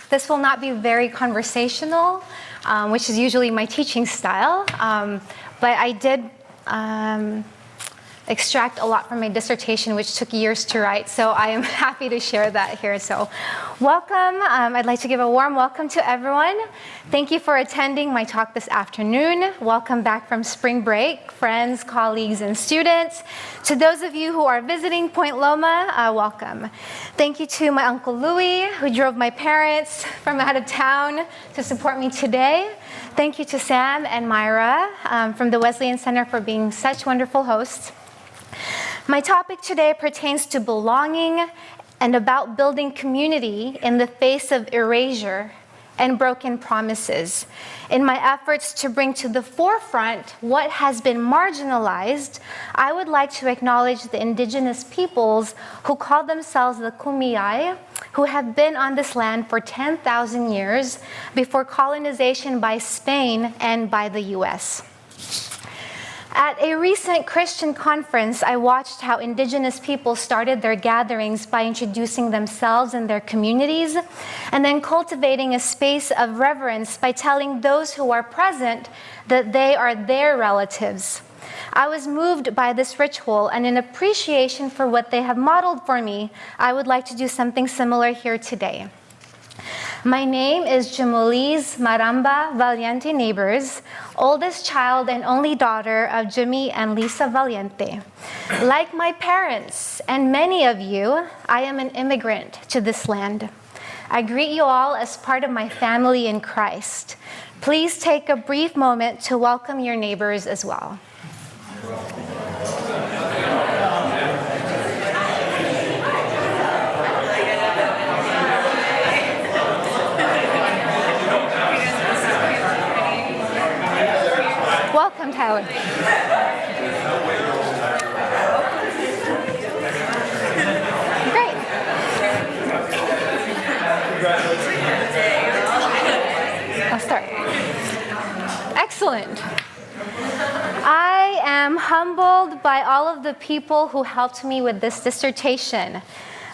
This will not be very conversational, which is usually my teaching style, but I did extract a lot from my dissertation, which took years to write, so I am happy to share that here. So welcome. I'd like to give a warm welcome to everyone. Thank you for attending my talk this afternoon. Welcome back from spring break, friends, colleagues, and students. To those of you who are visiting Point Loma, welcome. Thank you to my Uncle Louie, who drove my parents from out of town to support me today. Thank you to Sam and Myra from the Wesleyan Center for being such wonderful hosts. My topic today pertains to belonging and about building community in the face of erasure and broken promises. In my efforts to bring to the forefront what has been marginalized, I would like to acknowledge the indigenous peoples who call themselves the Kumeyaay, who have been on this land for 10,000 years before colonization by Spain and by the US. At a recent Christian conference, I watched how indigenous people started their gatherings by introducing themselves and their communities, and then cultivating a space of reverence by telling those who are present that they are their relatives. I was moved by this ritual, and in appreciation for what they have modeled for me, I would like to do something similar here today. My name is Jimiliz Maramba Valiente Neighbours, oldest child and only daughter of Jimmy and Lisa Valiente. Like my parents and many of you, I am an immigrant to this land. I greet you all as part of my family in Christ. Please take a brief moment to welcome your neighbors as well. Welcome, Tyler. Great. I'll start. Excellent. I am humbled by all of the people who helped me with this dissertation.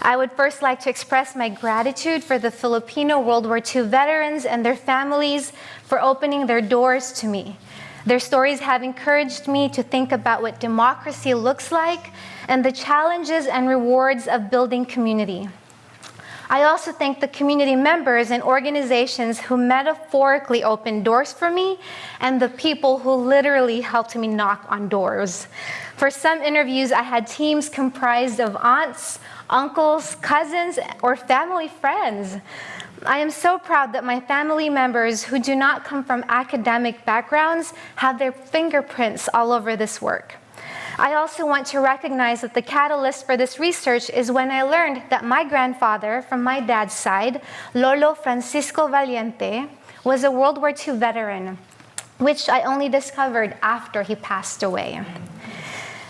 I would first like to express my gratitude for the Filipino World War II veterans and their families for opening their doors to me. Their stories have encouraged me to think about what democracy looks like and the challenges and rewards of building community. I also thank the community members and organizations who metaphorically opened doors for me and the people who literally helped me knock on doors. For some interviews, I had teams comprised of aunts, uncles, cousins, or family friends. I am so proud that my family members who do not come from academic backgrounds have their fingerprints all over this work. I also want to recognize that the catalyst for this research is when I learned that my grandfather from my dad's side, Lolo Francisco Valiente, was a World War II veteran, which I only discovered after he passed away.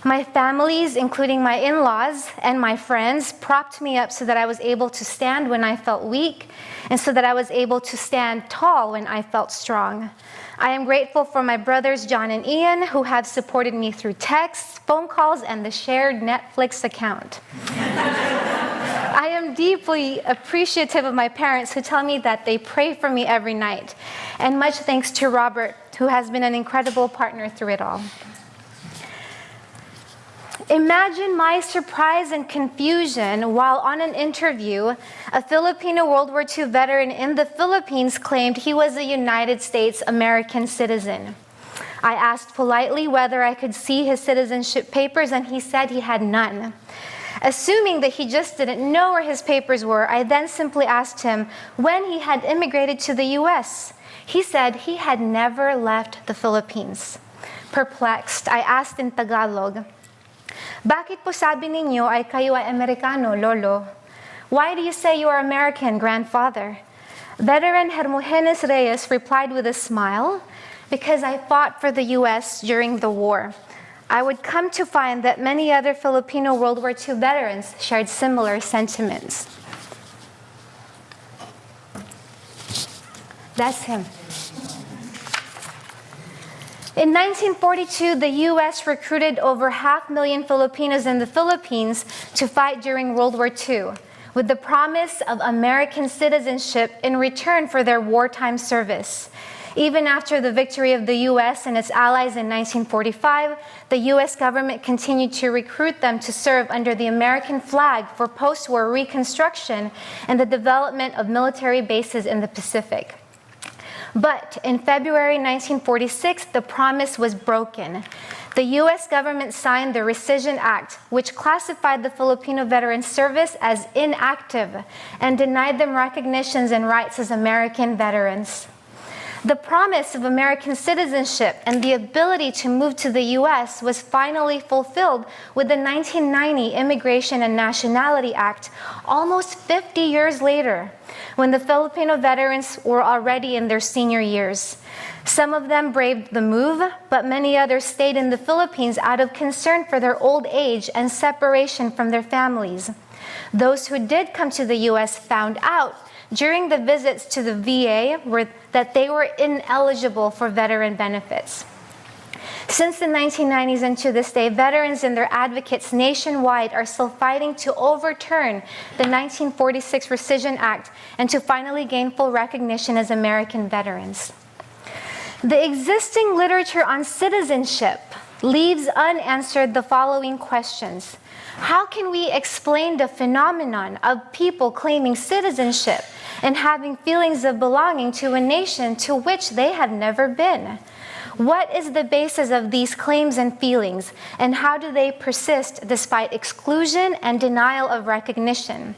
My families, including my in-laws and my friends, propped me up so that I was able to stand when I felt weak, and so that I was able to stand tall when I felt strong. I am grateful for my brothers John and Ian, who have supported me through texts, phone calls, and the shared Netflix account. I am deeply appreciative of my parents who tell me that they pray for me every night. And much thanks to Robert, who has been an incredible partner through it all. Imagine my surprise and confusion while on an interview, a Filipino World War II veteran in the Philippines claimed he was a United States American citizen. I asked politely whether I could see his citizenship papers, and he said he had none. Assuming that he just didn't know where his papers were, I then simply asked him when he had immigrated to the US. He said he had never left the Philippines. Perplexed, I asked in Tagalog, "Bakit po sabi ninyo ay kayo ay Amerikano, Lolo? Why do you say you are American, grandfather?" Veteran Hermogenes Reyes replied with a smile, "Because I fought for the US during the war." I would come to find that many other Filipino World War II veterans shared similar sentiments. That's him. In 1942, the U.S. recruited over 500,000 Filipinos in the Philippines to fight during World War II. with the promise of American citizenship in return for their wartime service. Even after the victory of the U.S. and its allies in 1945, the U.S. government continued to recruit them to serve under the American flag for post-war reconstruction and the development of military bases in the Pacific. But in February 1946, the promise was broken. The U.S. government signed the Rescission Act, which classified the Filipino veteran service as inactive and denied them recognitions and rights as American veterans. The promise of American citizenship and the ability to move to the U.S. was finally fulfilled with the 1990 Immigration and Nationality Act, almost 50 years later, when the Filipino veterans were already in their senior years. Some of them braved the move, but many others stayed in the Philippines out of concern for their old age and separation from their families. Those who did come to the U.S. found out during the visits to the VA that they were ineligible for veteran benefits. Since the 1990s and to this day, veterans and their advocates nationwide are still fighting to overturn the 1946 Rescission Act and to finally gain full recognition as American veterans. The existing literature on citizenship leaves unanswered the following questions. How can we explain the phenomenon of people claiming citizenship and having feelings of belonging to a nation to which they have never been? What is the basis of these claims and feelings, and how do they persist despite exclusion and denial of recognition?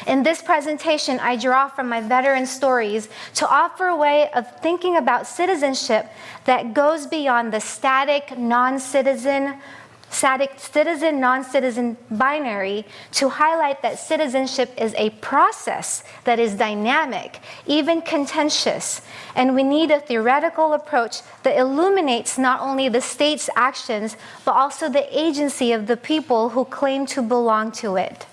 In this presentation, I draw from my veteran stories to offer a way of thinking about citizenship that goes beyond the static citizen, non-citizen binary, to highlight that citizenship is a process that is dynamic, even contentious, and we need a theoretical approach that illuminates not only the state's actions, but also the agency of the people who claim to belong to it.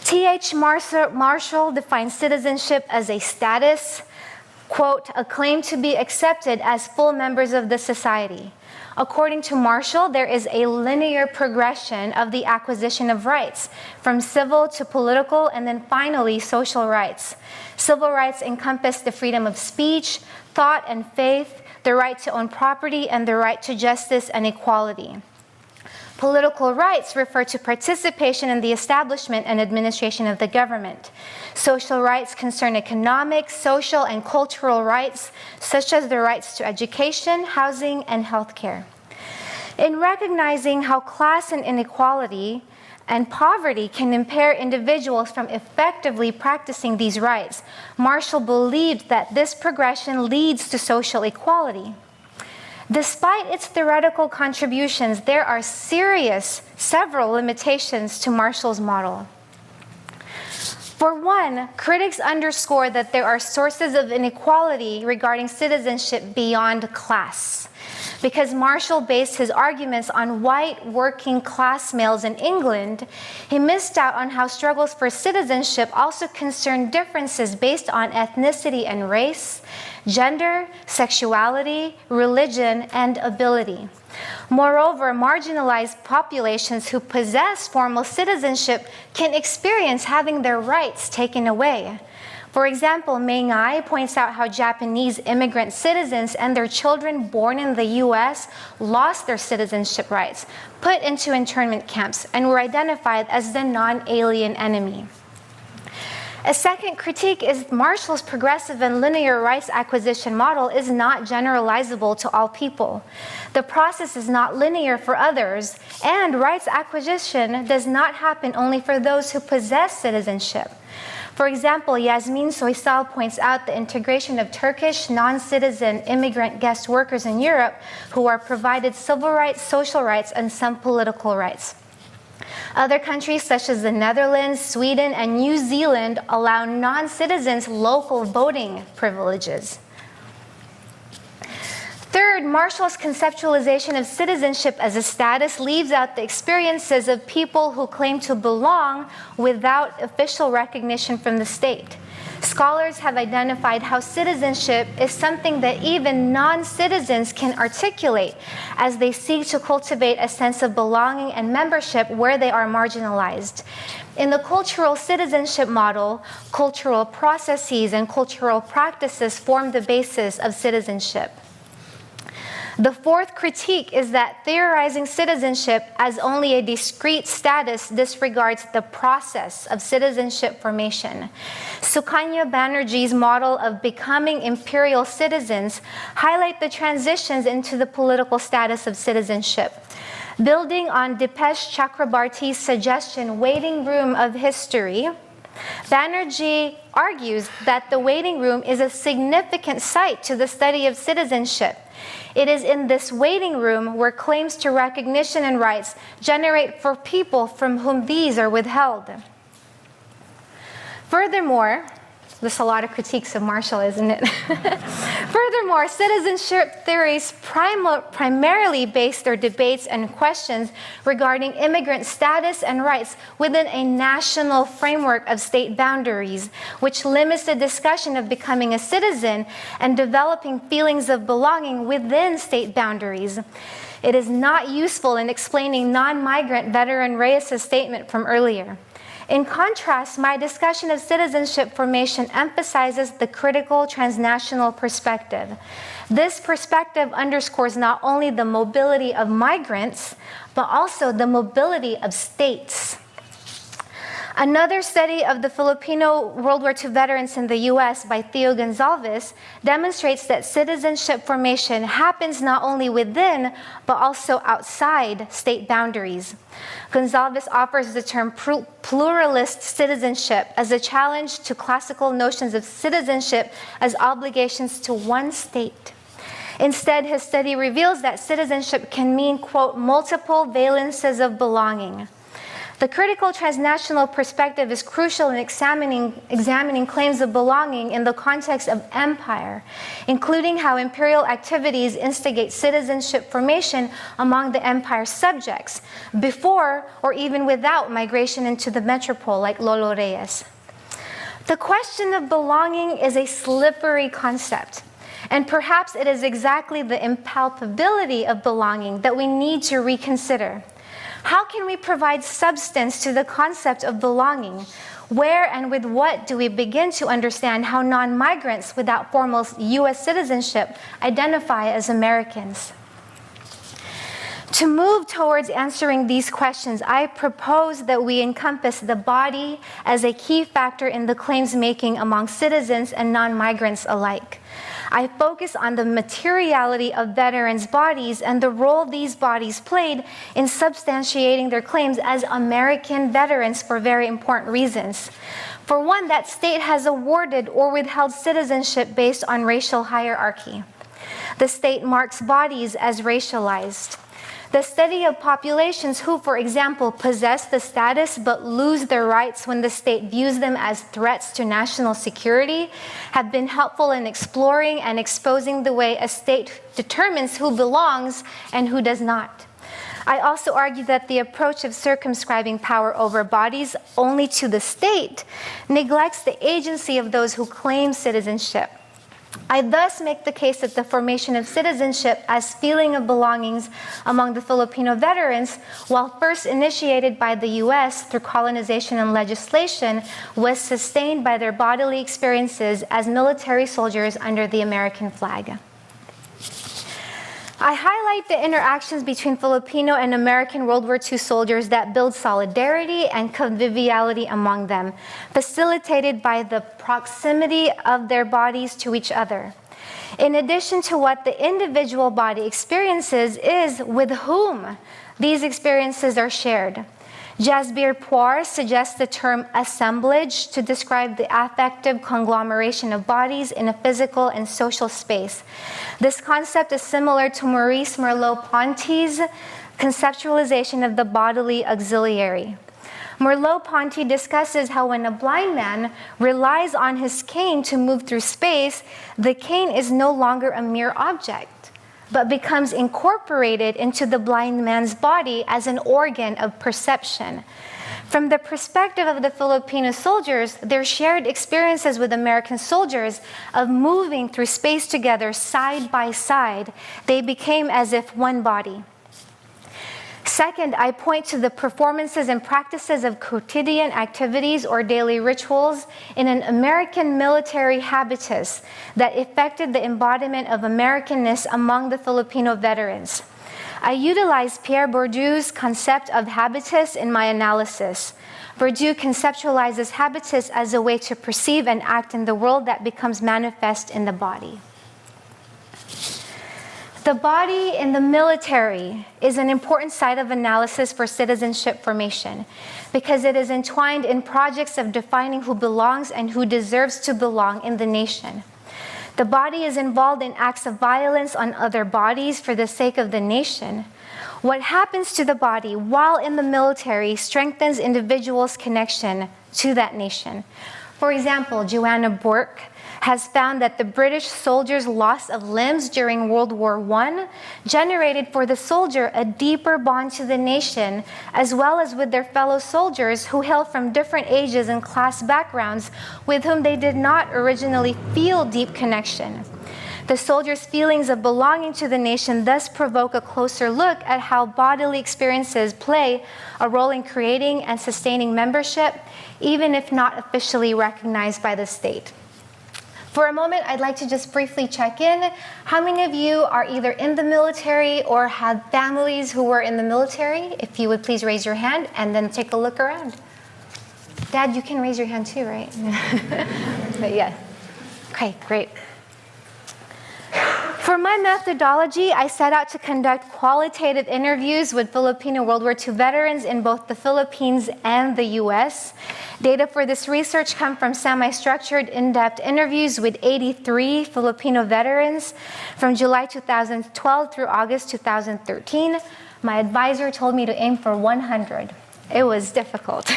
T.H. Marshall defines citizenship as a status, quote, a claim to be accepted as full members of the society. According to Marshall, there is a linear progression of the acquisition of rights, from civil to political, and then finally social rights. Civil rights encompass the freedom of speech, thought, and faith, the right to own property, and the right to justice and equality. Political rights refer to participation in the establishment and administration of the government. Social rights concern economic, social, and cultural rights, such as the rights to education, housing, and healthcare. In recognizing how class and inequality and poverty can impair individuals from effectively practicing these rights, Marshall believed that this progression leads to social equality. Despite its theoretical contributions, there are several limitations to Marshall's model. For one, critics underscore that there are sources of inequality regarding citizenship beyond class. Because Marshall based his arguments on white working class males in England, he missed out on how struggles for citizenship also concern differences based on ethnicity and race, gender, sexuality, religion, and ability. Moreover, marginalized populations who possess formal citizenship can experience having their rights taken away. For example, Mei Ngai points out how Japanese immigrant citizens and their children born in the U.S. lost their citizenship rights, put into internment camps, and were identified as the non-alien enemy. A second critique is Marshall's progressive and linear rights acquisition model is not generalizable to all people. The process is not linear for others, and rights acquisition does not happen only for those who possess citizenship. For example, Yasmin Soysal points out the integration of Turkish non-citizen immigrant guest workers in Europe who are provided civil rights, social rights, and some political rights. Other countries such as the Netherlands, Sweden, and New Zealand allow non-citizens local voting privileges. Third, Marshall's conceptualization of citizenship as a status leaves out the experiences of people who claim to belong without official recognition from the state. Scholars have identified how citizenship is something that even non-citizens can articulate as they seek to cultivate a sense of belonging and membership where they are marginalized. In the cultural citizenship model, cultural processes and cultural practices form the basis of citizenship. The fourth critique is that theorizing citizenship as only a discrete status disregards the process of citizenship formation. Sukanya Banerjee's model of becoming imperial citizens highlight the transitions into the political status of citizenship. Building on Dipesh Chakrabarty's suggestion, waiting room of history, Banerjee argues that the waiting room is a significant site to the study of citizenship. It is in this waiting room where claims to recognition and rights generate for people from whom these are withheld. Furthermore, there's a lot of critiques of Marshall, isn't it? Furthermore, citizenship theories primarily base their debates and questions regarding immigrant status and rights within a national framework of state boundaries, which limits the discussion of becoming a citizen and developing feelings of belonging within state boundaries. It is not useful in explaining non-migrant veteran Reyes' statement from earlier. In contrast, my discussion of citizenship formation emphasizes the critical transnational perspective. This perspective underscores not only the mobility of migrants, but also the mobility of states. Another study of the Filipino World War II veterans in the U.S. by Theo Gonzalez demonstrates that citizenship formation happens not only within, but also outside state boundaries. Gonzalez offers the term pluralist citizenship as a challenge to classical notions of citizenship as obligations to one state. Instead, his study reveals that citizenship can mean, quote, multiple valences of belonging. The critical transnational perspective is crucial in examining claims of belonging in the context of empire, including how imperial activities instigate citizenship formation among the empire's subjects, before or even without migration into the metropole like Lolo Reyes. The question of belonging is a slippery concept, and perhaps it is exactly the impalpability of belonging that we need to reconsider. How can we provide substance to the concept of belonging? Where and with what do we begin to understand how non-migrants without formal U.S. citizenship identify as Americans? To move towards answering these questions, I propose that we encompass the body as a key factor in the claims making among citizens and non-migrants alike. I focus on the materiality of veterans' bodies and the role these bodies played in substantiating their claims as American veterans for very important reasons. For one, that state has awarded or withheld citizenship based on racial hierarchy. The state marks bodies as racialized. The study of populations who, for example, possess the status but lose their rights when the state views them as threats to national security have been helpful in exploring and exposing the way a state determines who belongs and who does not. I also argue that the approach of circumscribing power over bodies only to the state neglects the agency of those who claim citizenship. I thus make the case that the formation of citizenship as feeling of belongings among the Filipino veterans, while first initiated by the U.S. through colonization and legislation, was sustained by their bodily experiences as military soldiers under the American flag. I highlight the interactions between Filipino and American World War II soldiers that build solidarity and conviviality among them, facilitated by the proximity of their bodies to each other. In addition to what the individual body experiences is with whom these experiences are shared. Jasbir Puar suggests the term assemblage to describe the affective conglomeration of bodies in a physical and social space. This concept is similar to Maurice Merleau-Ponty's conceptualization of the bodily auxiliary. Merleau-Ponty discusses how when a blind man relies on his cane to move through space, the cane is no longer a mere object, but becomes incorporated into the blind man's body as an organ of perception. From the perspective of the Filipino soldiers, their shared experiences with American soldiers of moving through space together side by side, they became as if one body. Second, I point to the performances and practices of quotidian activities or daily rituals in an American military habitus that affected the embodiment of Americanness among the Filipino veterans. I utilized Pierre Bourdieu's concept of habitus in my analysis. Bourdieu conceptualizes habitus as a way to perceive and act in the world that becomes manifest in the body. The body in the military is an important site of analysis for citizenship formation because it is entwined in projects of defining who belongs and who deserves to belong in the nation. The body is involved in acts of violence on other bodies for the sake of the nation. What happens to the body while in the military strengthens individuals' connection to that nation. For example, Joanna Bourke has found that the British soldiers' loss of limbs during World War I generated for the soldier a deeper bond to the nation, as well as with their fellow soldiers who hail from different ages and class backgrounds with whom they did not originally feel deep connection. The soldiers' feelings of belonging to the nation thus provoke a closer look at how bodily experiences play a role in creating and sustaining membership, even if not officially recognized by the state. For a moment, I'd like to just briefly check in. How many of you are either in the military or have families who were in the military? If you would please raise your hand and then take a look around. Dad, you can raise your hand too, right? But yeah. Okay, great. For my methodology, I set out to conduct qualitative interviews with Filipino World War II veterans in both the Philippines and the US. Data for this research come from semi-structured, in-depth interviews with 83 Filipino veterans from July 2012 through August 2013. My advisor told me to aim for 100. It was difficult.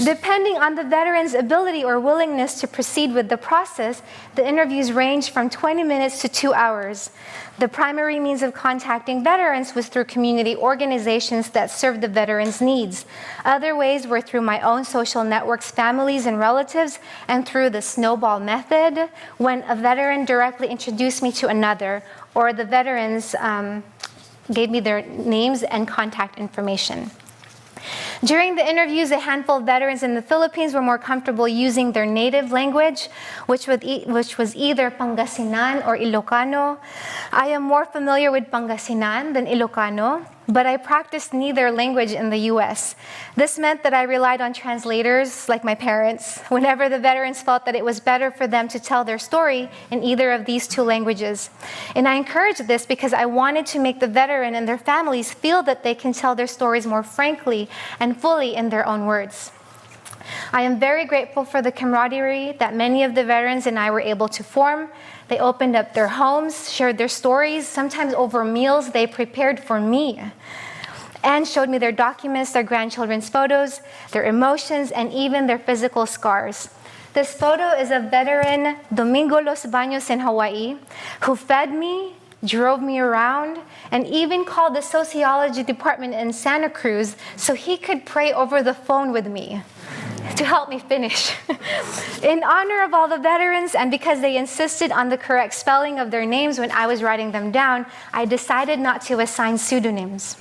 Depending on the veteran's ability or willingness to proceed with the process, the interviews ranged from 20 minutes to 2 hours. The primary means of contacting veterans was through community organizations that served the veterans' needs. Other ways were through my own social networks, families, and relatives, and through the snowball method, when a veteran directly introduced me to another, or the veterans gave me their names and contact information. During the interviews, a handful of veterans in the Philippines were more comfortable using their native language, which was either Pangasinan or Ilocano. I am more familiar with Pangasinan than Ilocano, but I practiced neither language in the US. This meant that I relied on translators, like my parents, whenever the veterans felt that it was better for them to tell their story in either of these two languages. And I encouraged this because I wanted to make the veteran and their families feel that they can tell their stories more frankly and fully in their own words. I am very grateful for the camaraderie that many of the veterans and I were able to form. They opened up their homes, shared their stories, sometimes over meals they prepared for me, and showed me their documents, their grandchildren's photos, their emotions, and even their physical scars. This photo is of veteran Domingo Los Baños in Hawaii, who fed me, drove me around, and even called the sociology department in Santa Cruz so he could pray over the phone with me to help me finish. In honor of all the veterans, and because they insisted on the correct spelling of their names when I was writing them down, I decided not to assign pseudonyms.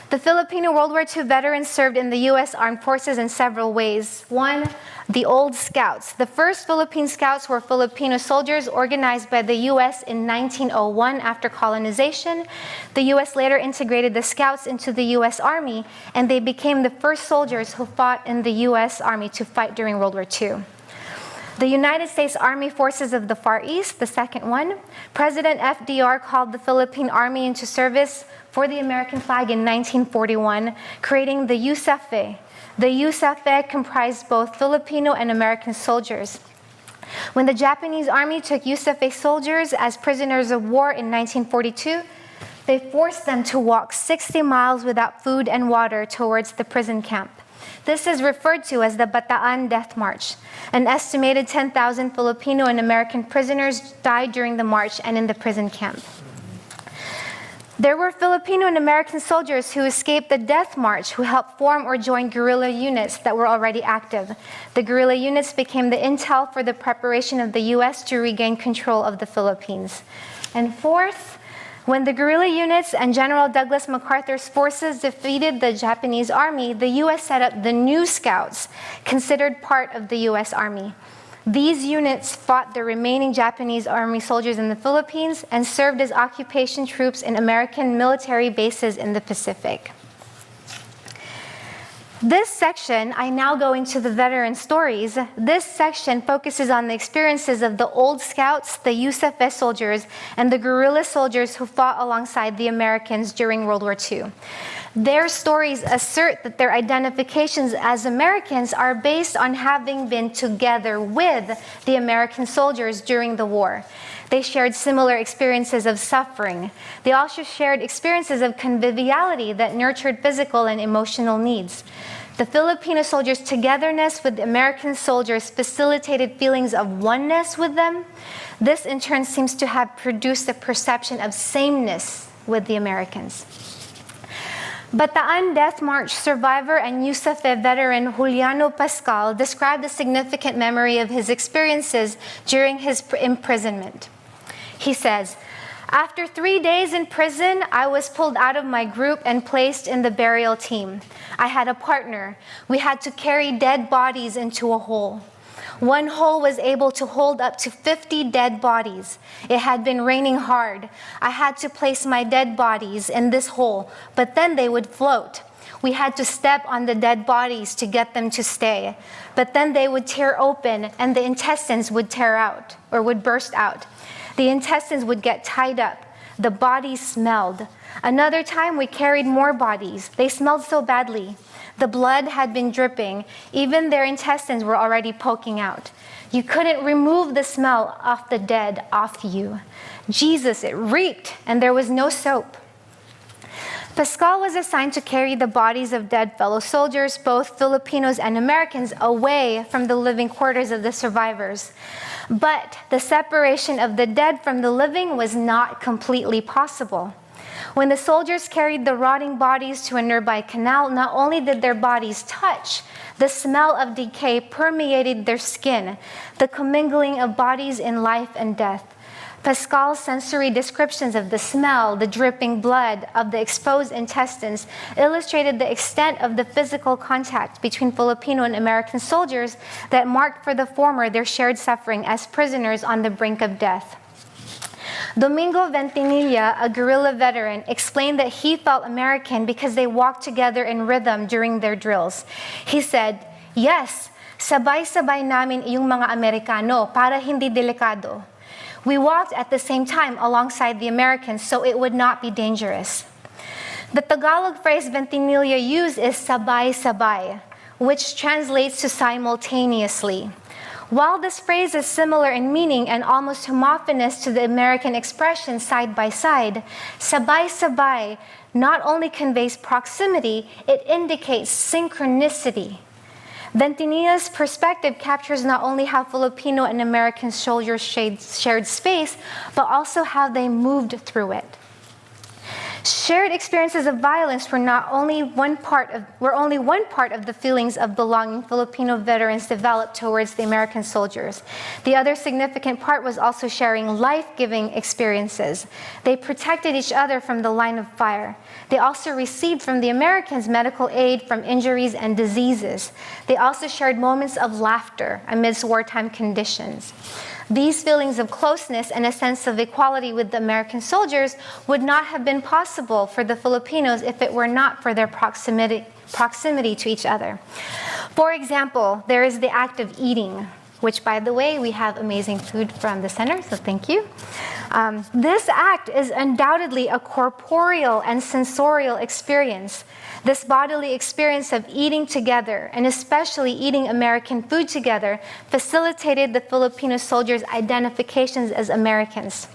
The Filipino World War II veterans served in the U.S. Armed Forces in several ways. One, the Old Scouts. The first Philippine Scouts were Filipino soldiers organized by the U.S. in 1901 after colonization. The U.S. later integrated the Scouts into the U.S. Army, and they became the first soldiers who fought in the U.S. Army to fight during World War II. The United States Army Forces of the Far East, the second one. President FDR called the Philippine Army into service for the American flag in 1941, creating the USAFE. The USAFE comprised both Filipino and American soldiers. When the Japanese Army took USAFE soldiers as prisoners of war in 1942, they forced them to walk 60 miles without food and water towards the prison camp. This is referred to as the Bataan Death March. An estimated 10,000 Filipino and American prisoners died during the march and in the prison camp. There were Filipino and American soldiers who escaped the death march who helped form or join guerrilla units that were already active. The guerrilla units became the intel for the preparation of the U.S. to regain control of the Philippines. And fourth, when the guerrilla units and General Douglas MacArthur's forces defeated the Japanese army, the U.S. set up the New Scouts, considered part of the U.S. Army. These units fought the remaining Japanese army soldiers in the Philippines and served as occupation troops in American military bases in the Pacific. This section, I now go into the veteran stories. This section focuses on the experiences of the old scouts, the USFS soldiers, and the guerrilla soldiers who fought alongside the Americans during World War II. Their stories assert that their identifications as Americans are based on having been together with the American soldiers during the war. They shared similar experiences of suffering. They also shared experiences of conviviality that nurtured physical and emotional needs. The Filipino soldiers' togetherness with the American soldiers facilitated feelings of oneness with them. This in turn seems to have produced a perception of sameness with the Americans. Bataan Death March survivor and USAFE veteran Juliano Pascal described a significant memory of his experiences during his imprisonment. He says, "After 3 days in prison, I was pulled out of my group and placed in the burial team. I had a partner. We had to carry dead bodies into a hole. One hole was able to hold up to 50 dead bodies. It had been raining hard. I had to place my dead bodies in this hole, but then they would float. We had to step on the dead bodies to get them to stay, but then they would tear open and the intestines would tear out or would burst out. The intestines would get tied up. The bodies smelled. Another time we carried more bodies. They smelled so badly. The blood had been dripping. Even their intestines were already poking out. You couldn't remove the smell of the dead off you. Jesus, it reeked, and there was no soap." Pascal was assigned to carry the bodies of dead fellow soldiers, both Filipinos and Americans, away from the living quarters of the survivors. But the separation of the dead from the living was not completely possible. When the soldiers carried the rotting bodies to a nearby canal, not only did their bodies touch, the smell of decay permeated their skin, the commingling of bodies in life and death. Pascal's sensory descriptions of the smell, the dripping blood, of the exposed intestines illustrated the extent of the physical contact between Filipino and American soldiers that marked for the former their shared suffering as prisoners on the brink of death. Domingo Ventimiglia, a guerrilla veteran, explained that he felt American because they walked together in rhythm during their drills. He said, "Yes, sabay-sabay namin yung mga Amerikano para hindi delikado. We walked at the same time alongside the Americans so it would not be dangerous." The Tagalog phrase Ventimiglia used is sabay-sabay, which translates to simultaneously. While this phrase is similar in meaning and almost homophonous to the American expression side by side, sabay-sabay not only conveys proximity, it indicates synchronicity. Ventimiglia's perspective captures not only how Filipino and American soldiers shared space, but also how they moved through it. Shared experiences of violence were only one part of the feelings of belonging Filipino veterans developed towards the American soldiers. The other significant part was also sharing life-giving experiences. They protected each other from the line of fire. They also received from the Americans medical aid from injuries and diseases. They also shared moments of laughter amidst wartime conditions. These feelings of closeness and a sense of equality with the American soldiers would not have been possible for the Filipinos if it were not for their proximity to each other. For example, there is the act of eating, which, by the way, we have amazing food from the center, so thank you. This act is undoubtedly a corporeal and sensorial experience. This bodily experience of eating together, and especially eating American food together, facilitated the Filipino soldiers' identifications as Americans.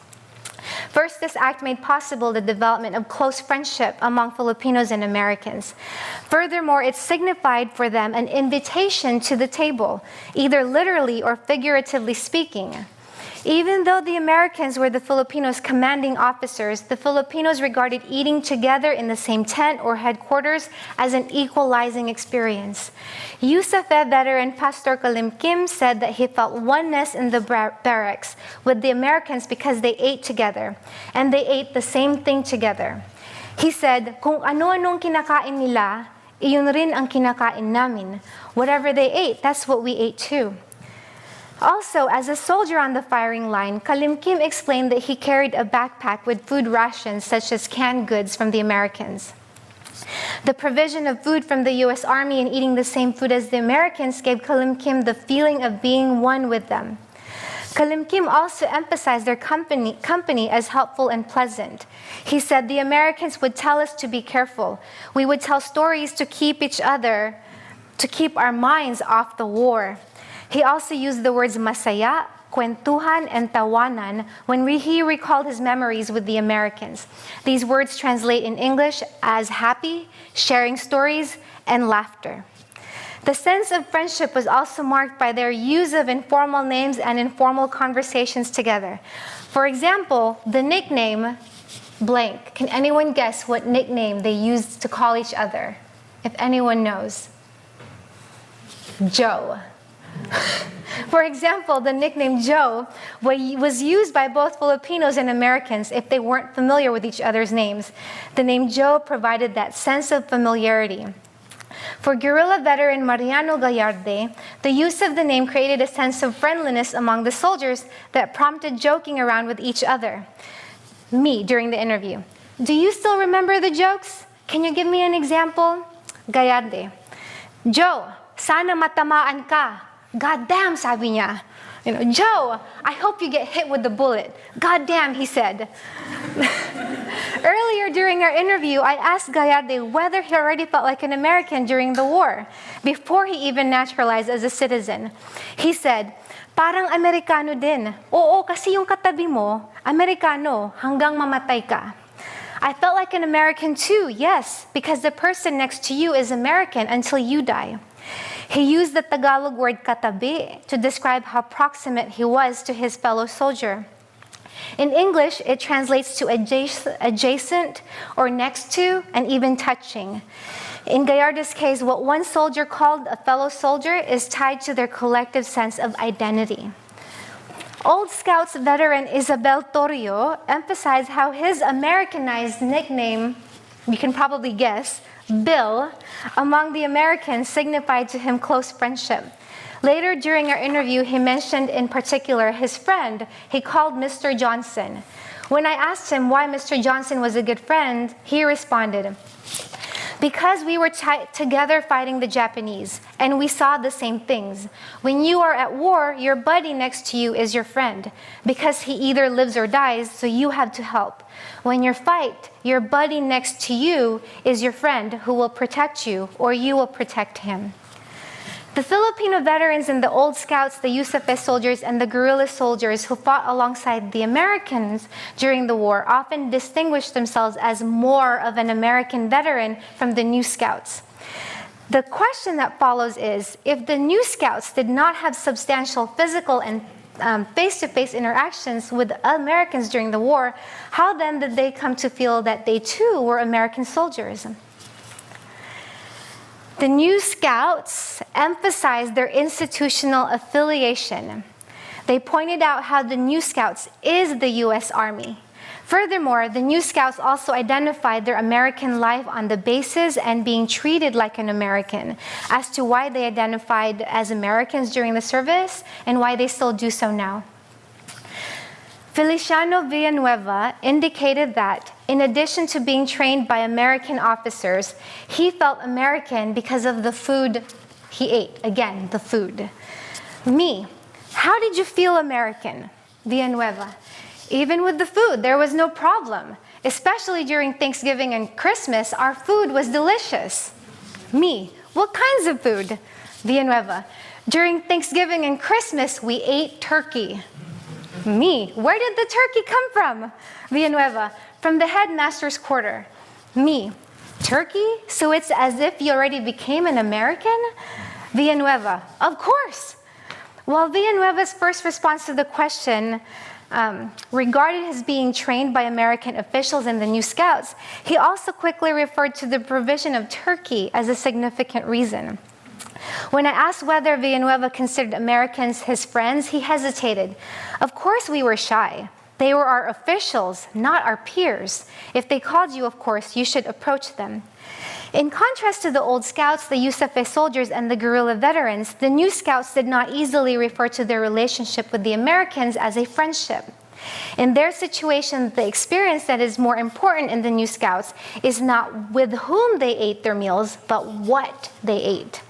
First, this act made possible the development of close friendship among Filipinos and Americans. Furthermore, it signified for them an invitation to the table, either literally or figuratively speaking. Even though the Americans were the Filipinos' commanding officers, the Filipinos regarded eating together in the same tent or headquarters as an equalizing experience. USAFE veteran Pastor Kalimkim said that he felt oneness in the barracks with the Americans because they ate together, and they ate the same thing together. He said, kung ano-anong kinakain nila, iyon rin ang kinakain namin. Whatever they ate, that's what we ate too. Also, as a soldier on the firing line, Kalimkim explained that he carried a backpack with food rations such as canned goods from the Americans. The provision of food from the U.S. Army and eating the same food as the Americans gave Kalimkim the feeling of being one with them. Kalimkim also emphasized their company as helpful and pleasant. He said the Americans would tell us to be careful. We would tell stories to keep our minds off the war. He also used the words masaya, kwentuhan, and tawanan when he recalled his memories with the Americans. These words translate in English as happy, sharing stories, and laughter. The sense of friendship was also marked by their use of informal names and informal conversations together. For example, the nickname blank. Can anyone guess what nickname they used to call each other? If anyone knows. Joe. For example, the nickname Joe was used by both Filipinos and Americans if they weren't familiar with each other's names. The name Joe provided that sense of familiarity. For guerrilla veteran Mariano Gallarde, the use of the name created a sense of friendliness among the soldiers that prompted joking around with each other. Me, during the interview. Do you still remember the jokes? Can you give me an example? Gallarde. Joe, sana matamaan ka. God damn, sabi niya. Joe, I hope you get hit with the bullet. God damn, he said. Earlier during our interview, I asked Gallarde whether he already felt like an American during the war, before he even naturalized as a citizen. He said, parang Amerikano din. Oo, kasi yung katabi mo, Amerikano, hanggang mamatay ka. I felt like an American too, yes, because the person next to you is American until you die. He used the Tagalog word katabi to describe how proximate he was to his fellow soldier. In English, it translates to adjacent or next to and even touching. In Gallarde's case, what one soldier called a fellow soldier is tied to their collective sense of identity. Old Scouts veteran Isabel Torrio emphasized how his Americanized nickname, you can probably guess, Bill, among the Americans signified to him close friendship. Later during our interview, he mentioned in particular his friend he called Mr. Johnson. When I asked him why Mr. Johnson was a good friend, he responded, because we were together fighting the Japanese, and we saw the same things. When you are at war, your buddy next to you is your friend, because he either lives or dies, so you have to help. When you fight, your buddy next to you is your friend who will protect you, or you will protect him. The Filipino veterans in the Old Scouts, the USAFE soldiers, and the guerrilla soldiers who fought alongside the Americans during the war often distinguished themselves as more of an American veteran from the New Scouts. The question that follows is, if the New Scouts did not have substantial physical and face-to-face interactions with Americans during the war, how then did they come to feel that they too were American soldiers? The New Scouts emphasized their institutional affiliation. They pointed out how the New Scouts is the U.S. Army. Furthermore, the New Scouts also identified their American life on the bases and being treated like an American, as to why they identified as Americans during the service and why they still do so now. Feliciano Villanueva indicated that, in addition to being trained by American officers, he felt American because of the food he ate. Again, the food. Me, how did you feel American? Villanueva. Even with the food, there was no problem. Especially during Thanksgiving and Christmas, our food was delicious. Me, what kinds of food? Villanueva. During Thanksgiving and Christmas, we ate turkey. Me, where did the turkey come from? Villanueva, from the headmaster's quarter. Me, turkey? So it's as if you already became an American? Villanueva, of course. While Villanueva's first response to the question regarded his being trained by American officials in the New Scouts, he also quickly referred to the provision of Turkey as a significant reason. When I asked whether Villanueva considered Americans his friends, he hesitated. Of course we were shy. They were our officials, not our peers. If they called you, of course, you should approach them. In contrast to the old Scouts, the USFA soldiers, and the guerrilla veterans, the New Scouts did not easily refer to their relationship with the Americans as a friendship. In their situation, the experience that is more important in the New Scouts is not with whom they ate their meals, but what they ate.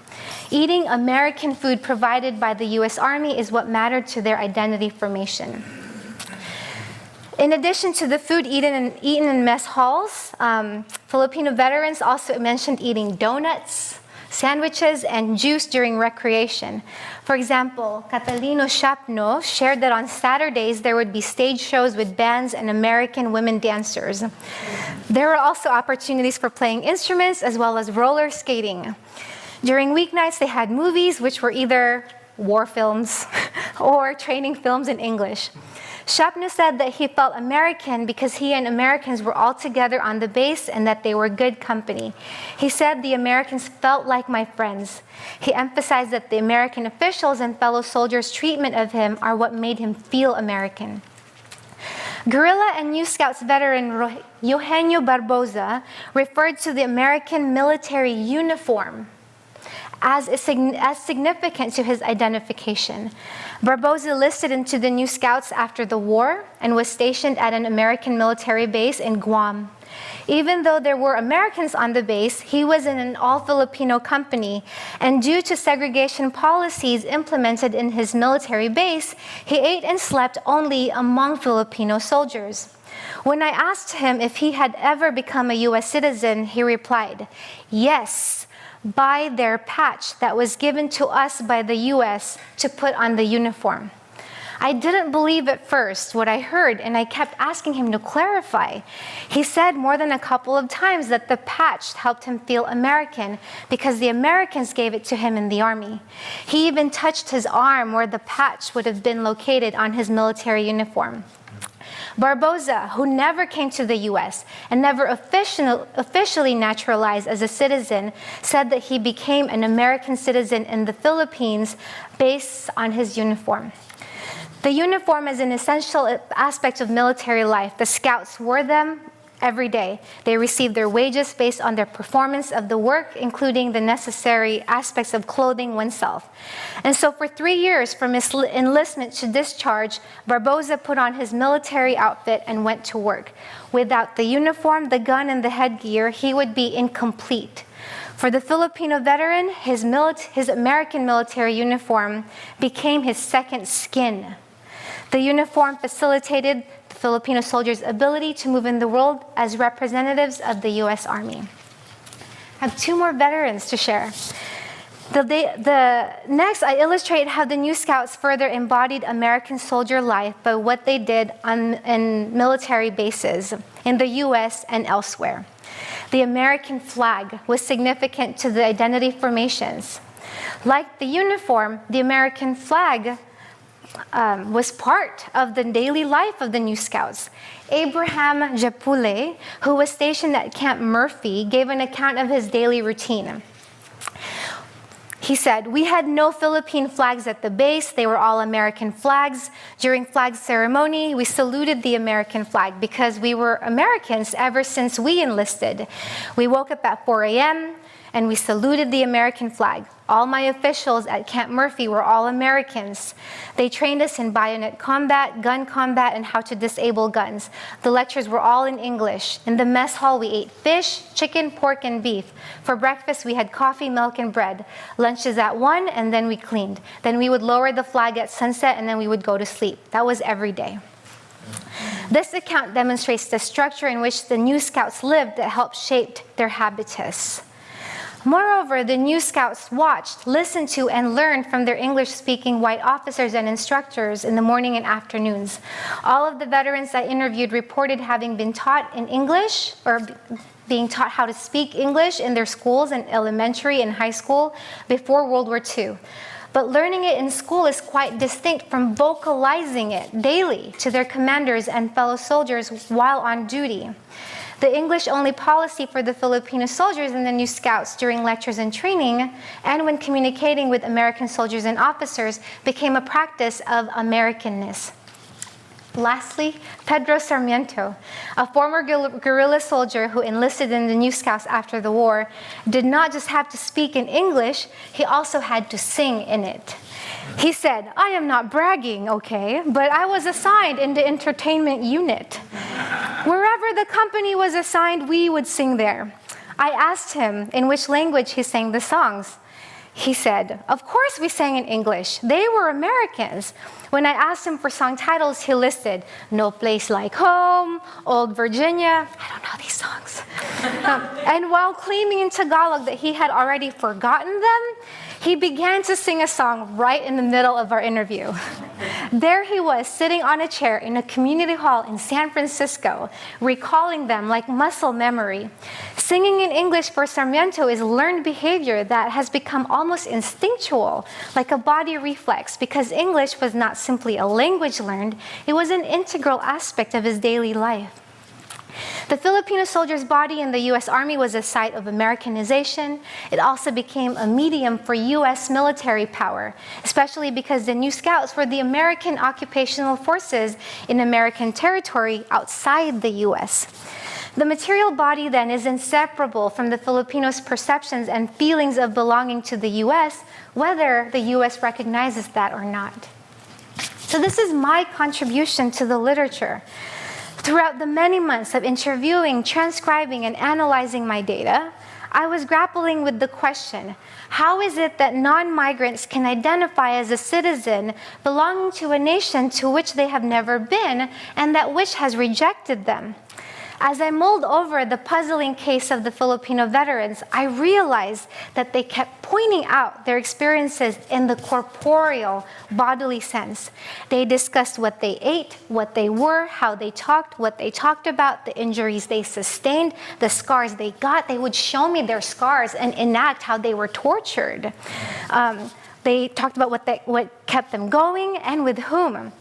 Eating American food provided by the U.S. Army is what mattered to their identity formation. In addition to the food eaten in mess halls, Filipino veterans also mentioned eating donuts, sandwiches, and juice during recreation. For example, Catalino Shapno shared that on Saturdays there would be stage shows with bands and American women dancers. There were also opportunities for playing instruments as well as roller skating. During weeknights, they had movies, which were either war films or training films in English. Shapno said that he felt American because he and Americans were all together on the base and that they were good company. He said the Americans felt like my friends. He emphasized that the American officials and fellow soldiers' treatment of him are what made him feel American. Guerrilla and New Scouts veteran Eugenio Barboza referred to the American military uniform as significant to his identification. Barboza enlisted into the New Scouts after the war and was stationed at an American military base in Guam. Even though there were Americans on the base, he was in an all-Filipino company, and due to segregation policies implemented in his military base, he ate and slept only among Filipino soldiers. When I asked him if he had ever become a U.S. citizen, he replied, "Yes, by their patch that was given to us by the U.S. to put on the uniform." I didn't believe at first what I heard, and I kept asking him to clarify. He said more than a couple of times that the patch helped him feel American because the Americans gave it to him in the Army. He even touched his arm where the patch would have been located on his military uniform. Barboza, who never came to the U.S. and never officially naturalized as a citizen, said that he became an American citizen in the Philippines based on his uniform. The uniform is an essential aspect of military life. The Scouts wore them every day. They received their wages based on their performance of the work, including the necessary aspects of clothing oneself. And so for 3 years, from his enlistment to discharge, Barboza put on his military outfit and went to work. Without the uniform, the gun, and the headgear, he would be incomplete. For the Filipino veteran, his American military uniform became his second skin. The uniform facilitated the Filipino soldiers' ability to move in the world as representatives of the U.S. Army. I have 2 more veterans to share. Next, I illustrate how the New Scouts further embodied American soldier life by what they did in military bases in the U.S. and elsewhere. The American flag was significant to the identity formations. Like the uniform, the American flag was part of the daily life of the New Scouts. Abraham Japule, who was stationed at Camp Murphy, gave an account of his daily routine. He said, "We had no Philippine flags at the base. They were all American flags. During flag ceremony, we saluted the American flag because we were Americans ever since we enlisted. We woke up at 4 a.m., and we saluted the American flag. All my officials at Camp Murphy were all Americans. They trained us in bayonet combat, gun combat, and how to disable guns. The lectures were all in English. In the mess hall, we ate fish, chicken, pork, and beef. For breakfast, we had coffee, milk, and bread. Lunches at 1, and then we cleaned. Then we would lower the flag at sunset, and then we would go to sleep. That was every day." This account demonstrates the structure in which the New Scouts lived that helped shape their habitus. Moreover, the New Scouts watched, listened to, and learned from their English-speaking white officers and instructors in the morning and afternoons. All of the veterans I interviewed reported having been taught in English or being taught how to speak English in their schools in elementary and high school before World War II. but learning it in school is quite distinct from vocalizing it daily to their commanders and fellow soldiers while on duty. The English-only policy for the Filipino soldiers and the new scouts during lectures and training, and when communicating with American soldiers and officers, became a practice of Americanness. Lastly, Pedro Sarmiento, a former guerrilla soldier who enlisted in the New Scouts after the war, did not just have to speak in English, he also had to sing in it. He said, "I am not bragging, okay, but I was assigned in the entertainment unit. Wherever the company was assigned, we would sing there." I asked him in which language he sang the songs. He said, "Of course we sang in English. They were Americans." When I asked him for song titles, he listed "No Place Like Home," "Old Virginia." I don't know these songs. And while claiming in Tagalog that he had already forgotten them, he began to sing a song right in the middle of our interview. There he was, sitting on a chair in a community hall in San Francisco, recalling them like muscle memory. Singing in English for Sarmiento is learned behavior that has become almost instinctual, like a body reflex, because English was not simply a language learned, it was an integral aspect of his daily life. The Filipino soldier's body in the U.S. Army was a site of Americanization. It also became a medium for U.S. military power, especially because the New Scouts were the American occupational forces in American territory outside the U.S. The material body then is inseparable from the Filipinos' perceptions and feelings of belonging to the U.S., whether the U.S. recognizes that or not. So this is my contribution to the literature. Throughout the many months of interviewing, transcribing, and analyzing my data, I was grappling with the question, how is it that non-migrants can identify as a citizen belonging to a nation to which they have never been and that which has rejected them? As I mulled over the puzzling case of the Filipino veterans, I realized that they kept pointing out their experiences in the corporeal, bodily sense. They discussed what they ate, what they were, how they talked, what they talked about, the injuries they sustained, the scars they got. They would show me their scars and enact how they were tortured. They talked about what kept them going and with whom.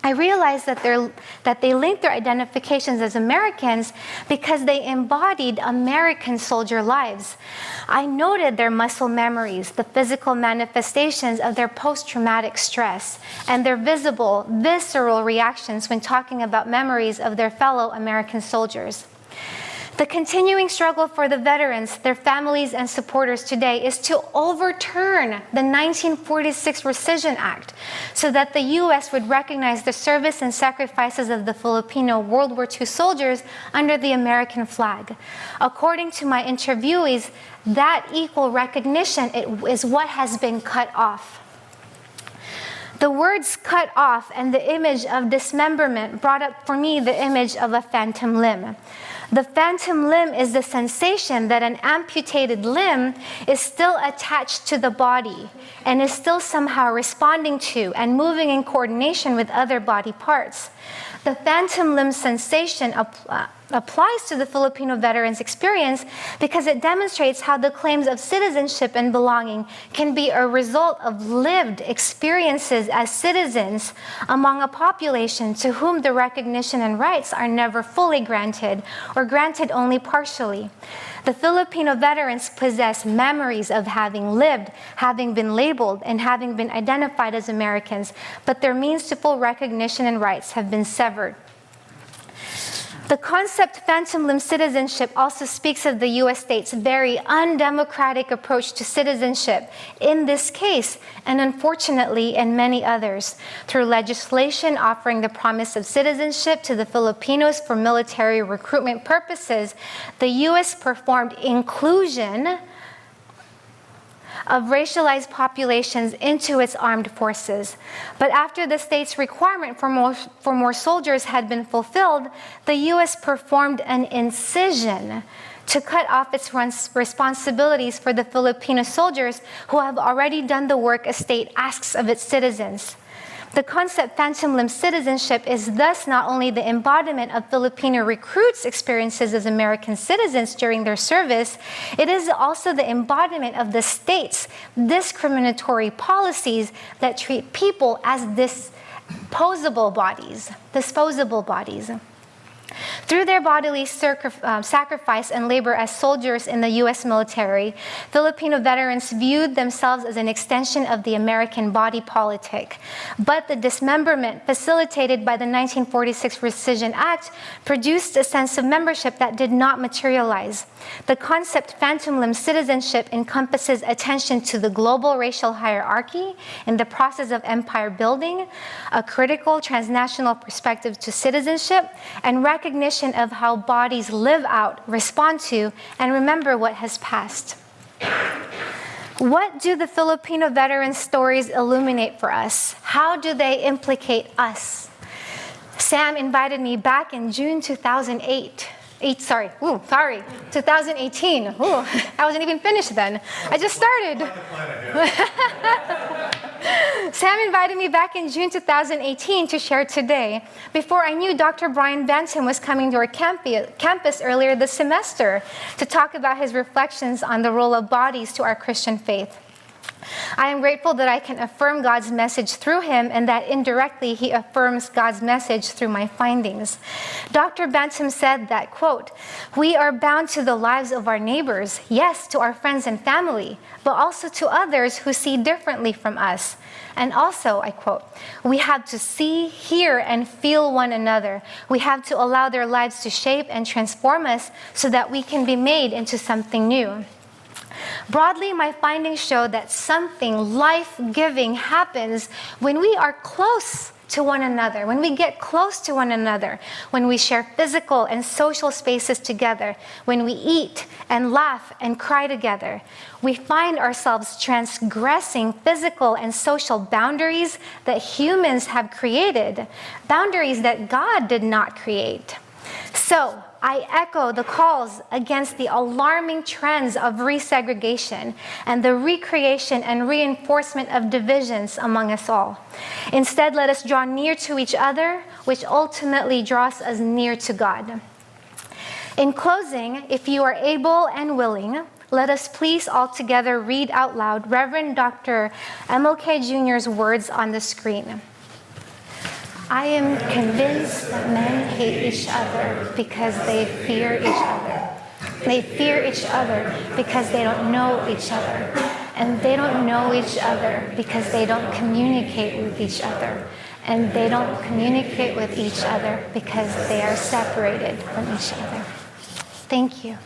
I realized that they linked their identifications as Americans because they embodied American soldier lives. I noted their muscle memories, the physical manifestations of their post-traumatic stress, and their visible, visceral reactions when talking about memories of their fellow American soldiers. The continuing struggle for the veterans, their families, and supporters today is to overturn the 1946 Rescission Act so that the U.S. would recognize the service and sacrifices of the Filipino World War II soldiers under the American flag. According to my interviewees, that equal recognition is what has been cut off. The words "cut off" and the image of dismemberment brought up for me the image of a phantom limb. The phantom limb is the sensation that an amputated limb is still attached to the body and is still somehow responding to and moving in coordination with other body parts. The phantom limb sensation applies to the Filipino veterans' experience because it demonstrates how the claims of citizenship and belonging can be a result of lived experiences as citizens among a population to whom the recognition and rights are never fully granted or granted only partially. The Filipino veterans possess memories of having lived, having been labeled, and having been identified as Americans, but their means to full recognition and rights have been severed. The concept phantom limb citizenship also speaks of the U.S. state's very undemocratic approach to citizenship in this case, and unfortunately in many others, through legislation offering the promise of citizenship to the Filipinos for military recruitment purposes. The U.S. performed inclusion of racialized populations into its armed forces. But after the state's requirement for more soldiers had been fulfilled, the U.S. performed an incision to cut off its responsibilities for the Filipino soldiers who have already done the work a state asks of its citizens. The concept phantom limb citizenship is thus not only the embodiment of Filipino recruits' experiences as American citizens during their service, it is also the embodiment of the state's discriminatory policies that treat people as disposable bodies. Through their bodily sacrifice and labor as soldiers in the U.S. military, Filipino veterans viewed themselves as an extension of the American body politic. But the dismemberment facilitated by the 1946 Rescission Act produced a sense of membership that did not materialize. The concept phantom limb citizenship encompasses attention to the global racial hierarchy in the process of empire building, a critical transnational perspective to citizenship, and recognition of how bodies live out, respond to, and remember what has passed. What do the Filipino veterans' stories illuminate for us? How do they implicate us? Sam invited me back in June 2018. I wasn't even finished then. I just started. Sam invited me back in June 2018 to share today, before I knew Dr. Brian Benson was coming to our campus earlier this semester to talk about his reflections on the role of bodies to our Christian faith. I am grateful that I can affirm God's message through him and that indirectly he affirms God's message through my findings. Dr. Benson said that, quote, "We are bound to the lives of our neighbors, yes, to our friends and family, but also to others who see differently from us. And also," I quote, "we have to see, hear, and feel one another. We have to allow their lives to shape and transform us so that we can be made into something new." Broadly, my findings show that something life-giving happens when we are close to one another, when we get close to one another, when we share physical and social spaces together, when we eat and laugh and cry together. We find ourselves transgressing physical and social boundaries that humans have created, boundaries that God did not create. So, I echo the calls against the alarming trends of resegregation and the recreation and reinforcement of divisions among us all. Instead, let us draw near to each other, which ultimately draws us near to God. In closing, if you are able and willing, let us please all together read out loud Reverend Dr. MLK Jr.'s words on the screen. "I am convinced that men hate each other because they fear each other. They fear each other because they don't know each other. And they don't know each other because they don't communicate with each other. And they don't communicate with each other because they are separated from each other." Thank you.